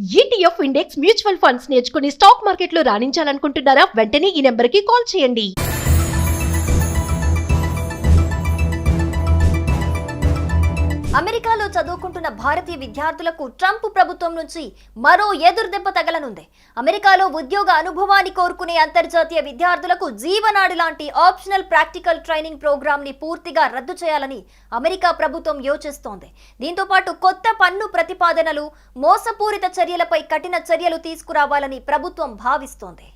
ETF index mutual funds నేర్చుకుని stock మార్కెట్లో రాణించాలనుకుంటున్నారా? వెంటనే ఈ నెంబర్కి కాల్ చేయండి. అమెరికాలో చదువుకుంటున్న భారతీయ విద్యార్థులకు ట్రంప్ ప్రభుత్వం నుంచి మరో ఎదురుదెబ్బ తగలనుంది. అమెరికాలో ఉద్యోగ అనుభవాన్ని కోరుకునే అంతర్జాతీయ విద్యార్థులకు జీవనాడి లాంటి ఆప్షనల్ ప్రాక్టికల్ ట్రైనింగ్ ప్రోగ్రామ్ ని పూర్తిగా రద్దు చేయాలని అమెరికా ప్రభుత్వం యోచిస్తోంది. దీంతో పాటు కొత్త పన్ను ప్రతిపాదనలు, మోసపూరిత చర్యలపై కఠిన చర్యలు తీసుకురావాలని ప్రభుత్వం భావిస్తోంది.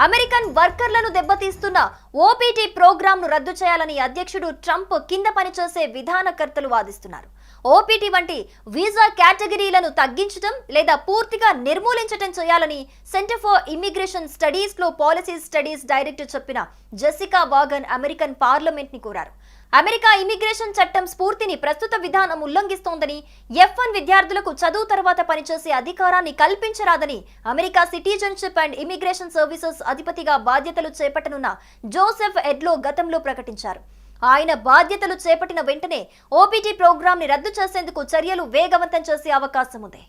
అమెరికన్ వర్కర్లను దెబ్బతీస్తున్న ఓపీటీ ప్రోగ్రాంను రద్దు చేయాలని అధ్యక్షుడు ట్రంప్ కింద పనిచేసే విధానకర్తలు వాదిస్తున్నారు. ఓపీటీ వంటి వీసా కేటగిరీలను తగ్గించడం లేదా పూర్తిగా నిర్మూలించడం చేయాలని సెంటర్ ఫర్ ఇమ్మిగ్రేషన్ స్టడీస్ లో పాలసీ స్టడీస్ డైరెక్టర్ చెప్పిన జెసికా వాగన్ అమెరికన్ పార్లమెంట్ ని కోరారు. అమెరికా ఇమిగ్రేషన్ చట్టం స్ఫూర్తిని ప్రస్తుత విధానం ఉల్లంఘిస్తోందని, F1 విద్యార్థులకు చదువు తర్వాత పనిచేసే అధికారాన్ని కల్పించరాదని America citizenship and immigration services అధిపతిగా బాధ్యతలు చేపట్టనున్న జోసెఫ్ ఎడ్లో గతంలో ప్రకటించారు. ఆయన బాధ్యతలు చేపట్టిన వెంటనే ఓపీటీ ప్రోగ్రామ్ ని రద్దు చేసేందుకు చర్యలు వేగవంతం చేసే అవకాశం ఉంది.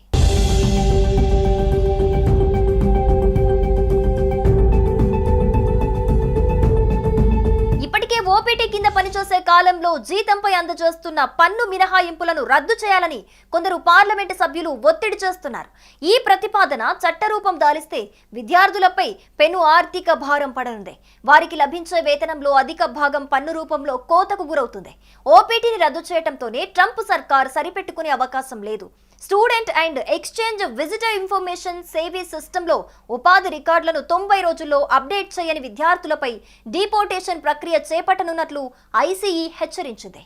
ఓపీటీ కింద పనిచేసే కాలంలో జీతంపై అందజేస్తున్న పన్ను మినహాయింపులను రద్దు చేయాలని కొందరు పార్లమెంటు సభ్యులు ఒత్తిడి చేస్తున్నారు. ఈ ప్రతిపాదన చట్టరూపం దాలిస్తే విద్యార్థులపై పెను ఆర్థిక భారం పడనుంది. వారికి లభించే వేతనంలో అధిక భాగం పన్ను రూపంలో కోతకు గురవుతుంది. ఓపీటీని రద్దు చేయడంతోనే ట్రంప్ సర్కార్ సరిపెట్టుకునే అవకాశం లేదు. Student and exchange visitor information saving సిస్టంలో ఉపాధి రికార్డులను 90 రోజుల్లో అప్డేట్ చేయని విద్యార్థులపై డిపోర్టేషన్ ప్రక్రియ చేపట్టనున్నట్లు ఐసీఈ హెచ్చరించింది.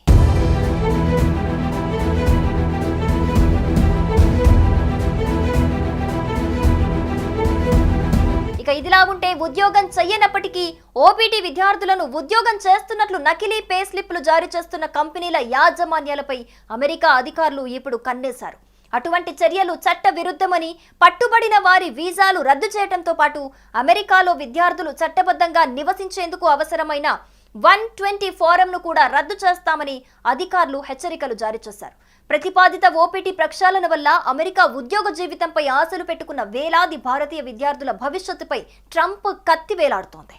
ఇక ఇదిలా ఉంటే ఉద్యోగం చెయ్యనప్పటికీ ఓపీటీ విద్యార్థులను ఉద్యోగం చేస్తున్నట్లు నకిలీ పే స్లిప్లు జారీ చేస్తున్న కంపెనీల యాజమాన్యాలపై అమెరికా అధికారులు ఇప్పుడు కన్నేశారు. అటువంటి చర్యలు చట్ట విరుద్ధమని, పట్టుబడిన వారి వీసాలు రద్దు చేయడంతో పాటు అమెరికాలో విద్యార్థులు చట్టబద్ధంగా నివసించేందుకు అవసరమైన 120 ఫారంను కూడా రద్దు చేస్తామని అధికారులు హెచ్చరికలు జారీ చేశారు. ప్రతిపాదిత ఓపీటీ ప్రక్షాళన వల్ల అమెరికా ఉద్యోగ జీవితంపై ఆశలు పెట్టుకున్న వేలాది భారతీయ విద్యార్థుల భవిష్యత్తుపై ట్రంప్ కత్తి వేలాడుతోంది.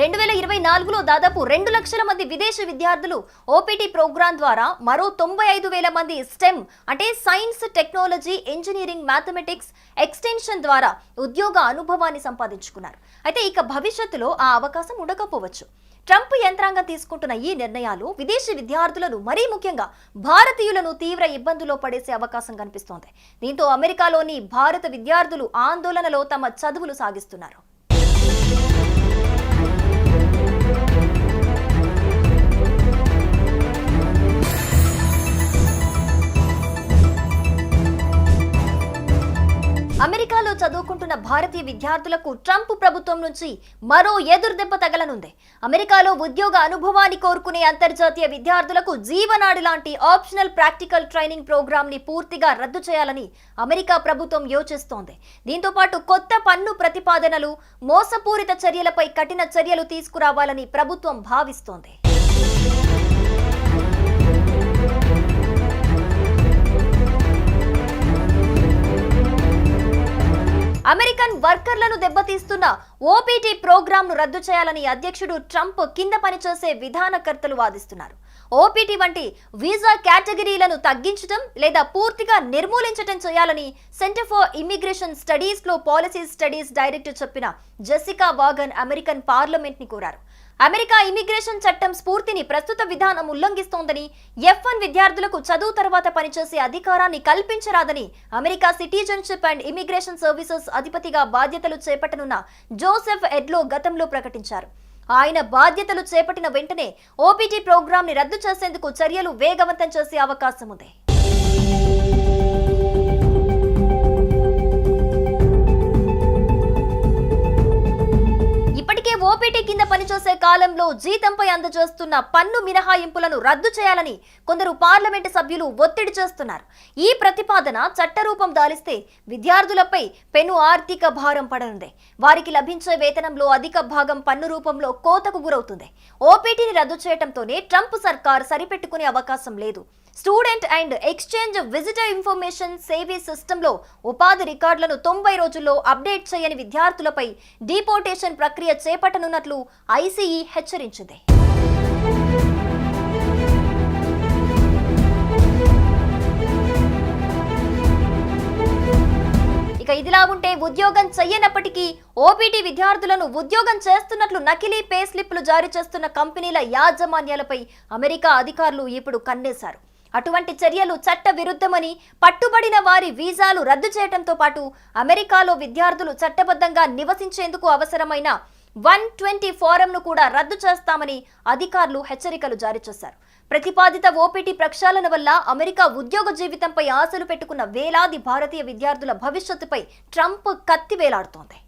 2024లో దాదాపు 2 లక్షల మంది విదేశీ విద్యార్థులు ఓపీటీ ప్రోగ్రాం ద్వారా మరో 95,000 మంది స్టెమ్ అంటే science, technology, engineering, mathematics extension ద్వారా ఉద్యోగ అనుభవాన్ని సంపాదించుకున్నారు. అయితే ఇక భవిష్యత్తులో ఆ అవకాశం ఉండకపోవచ్చు. ట్రంప్ యంత్రాంగం తీసుకుంటున్న ఈ నిర్ణయాలు విదేశీ విద్యార్థులను, మరీ ముఖ్యంగా భారతీయులను తీవ్ర ఇబ్బందుల్లో పడేసే అవకాశం కనిపిస్తోంది. దీంతో అమెరికాలోని భారత విద్యార్థులు ఆందోళనలో తమ చదువులు సాగిస్తున్నారు. అమెరికాలో చదువుకుంటున్న భారతీయ విద్యార్థులకు ట్రంప్ ప్రభుత్వం నుంచి మరో ఎదురుదెబ్బ తగలనుంది. అమెరికాలో ఉద్యోగ అనుభవాన్ని కోరుకునే అంతర్జాతీయ విద్యార్థులకు జీవనాడి లాంటి ఆప్షనల్ ప్రాక్టికల్ ట్రైనింగ్ ప్రోగ్రామ్ ని పూర్తిగా రద్దు చేయాలని అమెరికా ప్రభుత్వం యోచిస్తోంది. దీంతో పాటు కొత్త పన్ను ప్రతిపాదనలు, మోసపూరిత చర్యలపై కఠిన చర్యలు తీసుకురావాలని ప్రభుత్వం భావిస్తోంది. అమెరికన్ వర్కర్లను దెబ్బతీస్తున్న ఓపీటీ ప్రోగ్రాంను రద్దు చేయాలని అధ్యక్షుడు ట్రంప్ కింద పనిచేసే విధానకర్తలు వాదిస్తున్నారు. ఓపీటీ వంటి వీసా కేటగిరీలను తగ్గించడం లేదా పూర్తిగా నిర్మూలించడం చేయాలని సెంటర్ ఫర్ ఇమ్మిగ్రేషన్ స్టడీస్ లో పాలసీ స్టడీస్ డైరెక్టర్ చెప్పిన జెసికా వాగన్ అమెరికన్ పార్లమెంట్ ని కోరారు. అమెరికా ఇమిగ్రేషన్ చట్టం స్ఫూర్తిని ప్రస్తుత విధానం ఉల్లంఘిస్తోందని, F1 విద్యార్థులకు చదువు తర్వాత పనిచేసే అధికారాన్ని కల్పించరాదని America citizenship and immigration services అధిపతిగా బాధ్యతలు చేపట్టనున్న జోసెఫ్ ఎడ్లో గతంలో ప్రకటించారు. ఆయన బాధ్యతలు చేపట్టిన వెంటనే ఓపీటీ ప్రోగ్రామ్ ని రద్దు చేసేందుకు చర్యలు వేగవంతం చేసే అవకాశం ఉంది. ఓపీటీ కింద పనిచేసే కాలంలో జీతంపై అందజేస్తున్న పన్ను మినహాయింపులను రద్దు చేయాలని కొందరు పార్లమెంటు సభ్యులు ఒత్తిడి చేస్తున్నారు. ఈ ప్రతిపాదన చట్టరూపం దాలిస్తే విద్యార్థులపై పెను ఆర్థిక భారం పడనుంది. వారికి లభించే వేతనంలో అధిక భాగం పన్ను రూపంలో కోతకు గురవుతుంది. ఓపీటీని రద్దు చేయడంతోనే ట్రంప్ సర్కార్ సరిపెట్టుకునే అవకాశం లేదు. Student and exchange visitor information service సిస్టంలో ఉపాధి రికార్డులను 90 రోజుల్లో అప్డేట్ చేయని విద్యార్థులపై డిపోర్టేషన్ ప్రక్రియ చేపట్టనున్నట్లు ఐసీఈ హెచ్చరించింది. ఇక ఇదిలా ఉంటే ఉద్యోగం చెయ్యనప్పటికీ ఓపీటీ విద్యార్థులను ఉద్యోగం చేస్తున్నట్లు నకిలీ పే స్లిప్లు జారీ చేస్తున్న కంపెనీల యాజమాన్యాలపై అమెరికా అధికారులు ఇప్పుడు కన్నేశారు. అటువంటి చర్యలు చట్ట విరుద్ధమని, పట్టుబడిన వారి వీసాలు రద్దు చేయడంతో పాటు అమెరికాలో విద్యార్థులు చట్టబద్ధంగా నివసించేందుకు అవసరమైన 120 ఫారంను కూడా రద్దు చేస్తామని అధికారులు హెచ్చరికలు జారీ చేశారు. ప్రతిపాదిత ఓపీటీ ప్రక్షాళన వల్ల అమెరికా ఉద్యోగ జీవితంపై ఆశలు పెట్టుకున్న వేలాది భారతీయ విద్యార్థుల భవిష్యత్తుపై ట్రంప్ కత్తి వేలాడుతోంది.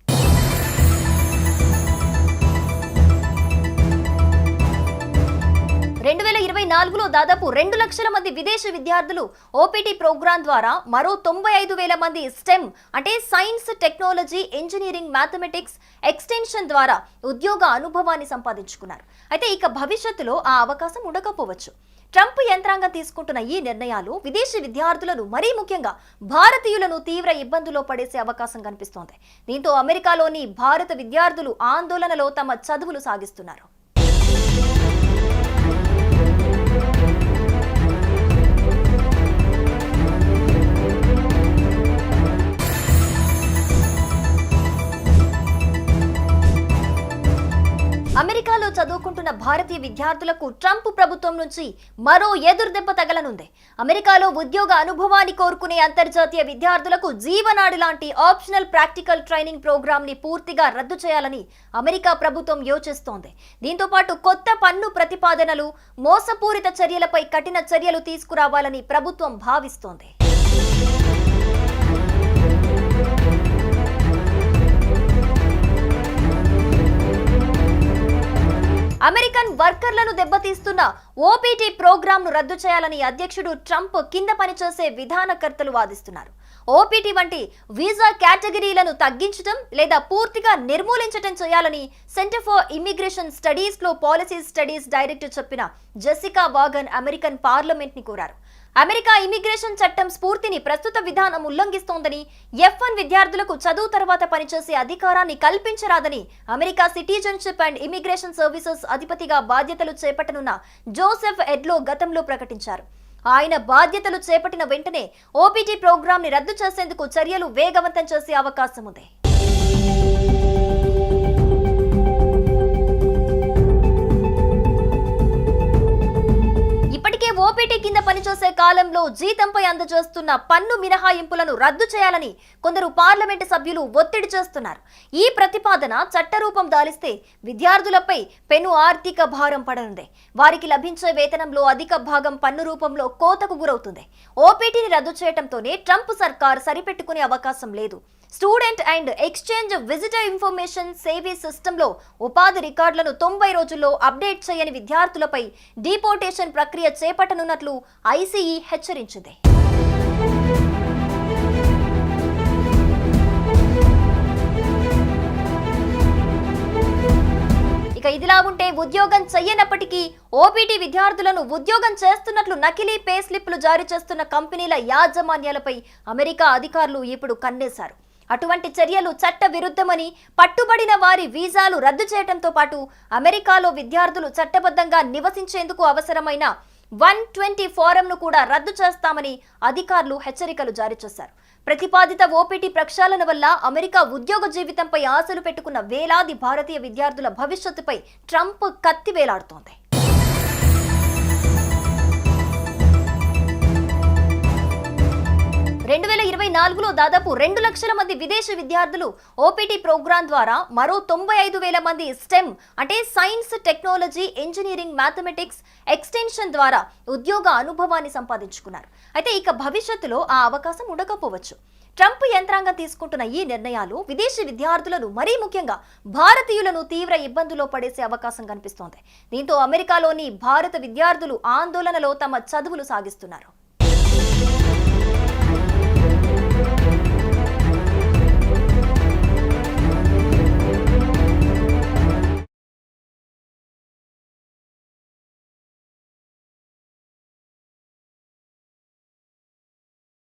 2024లో దాదాపు 2 లక్షల మంది విదేశీ విద్యార్థులు ఓపీటీ ప్రోగ్రాం ద్వారా మరో 95,000 మంది స్టెమ్ అంటే science, technology, engineering, mathematics extension ద్వారా ఉద్యోగ అనుభవాన్ని సంపాదించుకున్నారు. అయితే ఇక భవిష్యత్తులో ఆ అవకాశం ఉండకపోవచ్చు. ట్రంప్ యంత్రాంగం తీసుకుంటున్న ఈ నిర్ణయాలు విదేశీ విద్యార్థులను, మరీ ముఖ్యంగా భారతీయులను తీవ్ర ఇబ్బందుల్లో పడేసే అవకాశం కనిపిస్తోంది. దీంతో అమెరికాలోని భారత విద్యార్థులు ఆందోళనలో తమ చదువులు సాగిస్తున్నారు. అమెరికాలో చదువుకుంటున్న భారతీయ విద్యార్థులకు ట్రంప్ ప్రభుత్వం నుంచి మరో ఎదురుదెబ్బ తగలనుంది. అమెరికాలో ఉద్యోగ అనుభవాన్ని కోరుకునే అంతర్జాతీయ విద్యార్థులకు జీవనాడి లాంటి ఆప్షనల్ ప్రాక్టికల్ ట్రైనింగ్ ప్రోగ్రామ్ ని పూర్తిగా రద్దు చేయాలని అమెరికా ప్రభుత్వం యోచిస్తోంది. దీంతో పాటు కొత్త పన్ను ప్రతిపాదనలు, మోసపూరిత చర్యలపై కఠిన చర్యలు తీసుకురావాలని ప్రభుత్వం భావిస్తోంది. అమెరికన్ వర్కర్లను దెబ్బతీస్తున్న ఓపీటీ ప్రోగ్రాంను రద్దు చేయాలని అధ్యక్షుడు ట్రంప్ కింద పనిచేసే విధానకర్తలు వాదిస్తున్నారు. ఓపీటీ వంటి వీసా కేటగిరీలను తగ్గించడం లేదా పూర్తిగా నిర్మూలించడం చేయాలని సెంటర్ ఫర్ ఇమ్మిగ్రేషన్ స్టడీస్ లో పాలసీ స్టడీస్ డైరెక్టర్ చెప్పిన జెసికా వాగన్ అమెరికన్ పార్లమెంట్ ని కోరారు. అమెరికా ఇమిగ్రేషన్ చట్టం స్ఫూర్తిని ప్రస్తుత విధానం ఉల్లంఘిస్తోందని, F1 విద్యార్థులకు చదువు తర్వాత పనిచేసే అధికారాన్ని కల్పించరాదని America citizenship and immigration services అధిపతిగా బాధ్యతలు చేపట్టనున్న జోసెఫ్ ఎడ్లో గతంలో ప్రకటించారు. ఆయన బాధ్యతలు చేపట్టిన వెంటనే ఓపీటీ ప్రోగ్రామ్ ని రద్దు చేసేందుకు చర్యలు వేగవంతం చేసే అవకాశం ఉంది. ఓపీటీ కింద పనిచేసే కాలంలో జీతంపై అందజేస్తున్న పన్ను మినహాయింపులను రద్దు చేయాలని కొందరు పార్లమెంటు సభ్యులు ఒత్తిడి చేస్తున్నారు. ఈ ప్రతిపాదన చట్టరూపం దాలిస్తే విద్యార్థులపై పెను ఆర్థిక భారం పడనుంది. వారికి లభించే వేతనంలో అధిక భాగం పన్ను రూపంలో కోతకు గురవుతుంది. ఓపీటీని రద్దు చేయడంతోనే ట్రంప్ సర్కార్ సరిపెట్టుకునే అవకాశం లేదు. Student and exchange visitor information service సిస్టంలో ఉపాధి రికార్డులను 90 రోజుల్లో అప్డేట్ చేయని విద్యార్థులపై డిపోర్టేషన్ ప్రక్రియ చేపట్టనున్నట్లు ఐసీఈ హెచ్చరించింది. ఇక ఇదిలా ఉంటే ఉద్యోగం చెయ్యనప్పటికీ ఓపీటీ విద్యార్థులను ఉద్యోగం చేస్తున్నట్లు నకిలీ పే స్లిప్లు జారీ చేస్తున్న కంపెనీల యాజమాన్యాలపై అమెరికా అధికారులు ఇప్పుడు కన్నేశారు. అటువంటి చర్యలు చట్ట విరుద్ధమని, పట్టుబడిన వారి వీసాలు రద్దు చేయడంతో పాటు అమెరికాలో విద్యార్థులు చట్టబద్ధంగా నివసించేందుకు అవసరమైన 120 ఫారంను కూడా రద్దు చేస్తామని అధికారులు హెచ్చరికలు జారీ చేశారు. ప్రతిపాదిత ఓపీటీ ప్రక్షాళన వల్ల అమెరికా ఉద్యోగ జీవితంపై ఆశలు పెట్టుకున్న వేలాది భారతీయ విద్యార్థుల భవిష్యత్తుపై ట్రంప్ కత్తి వేలాడుతోంది. 2024లో దాదాపు 2 లక్షల మంది విదేశీ విద్యార్థులు ఓపీటీ ప్రోగ్రాం ద్వారా మరో 95,000 మంది స్టెమ్ అంటే science, technology, engineering, mathematics extension ద్వారా ఉద్యోగ అనుభవాన్ని సంపాదించుకున్నారు. అయితే ఇక భవిష్యత్తులో ఆ అవకాశం ఉండకపోవచ్చు. ట్రంప్ యంత్రాంగం తీసుకుంటున్న ఈ నిర్ణయాలు విదేశీ విద్యార్థులను మరీ ముఖ్యంగా భారతీయులను తీవ్ర ఇబ్బందుల్లో పడేసే అవకాశం కనిపిస్తోంది. దీంతో అమెరికాలోని భారత విద్యార్థులు ఆందోళనలో తమ చదువులు సాగిస్తున్నారు.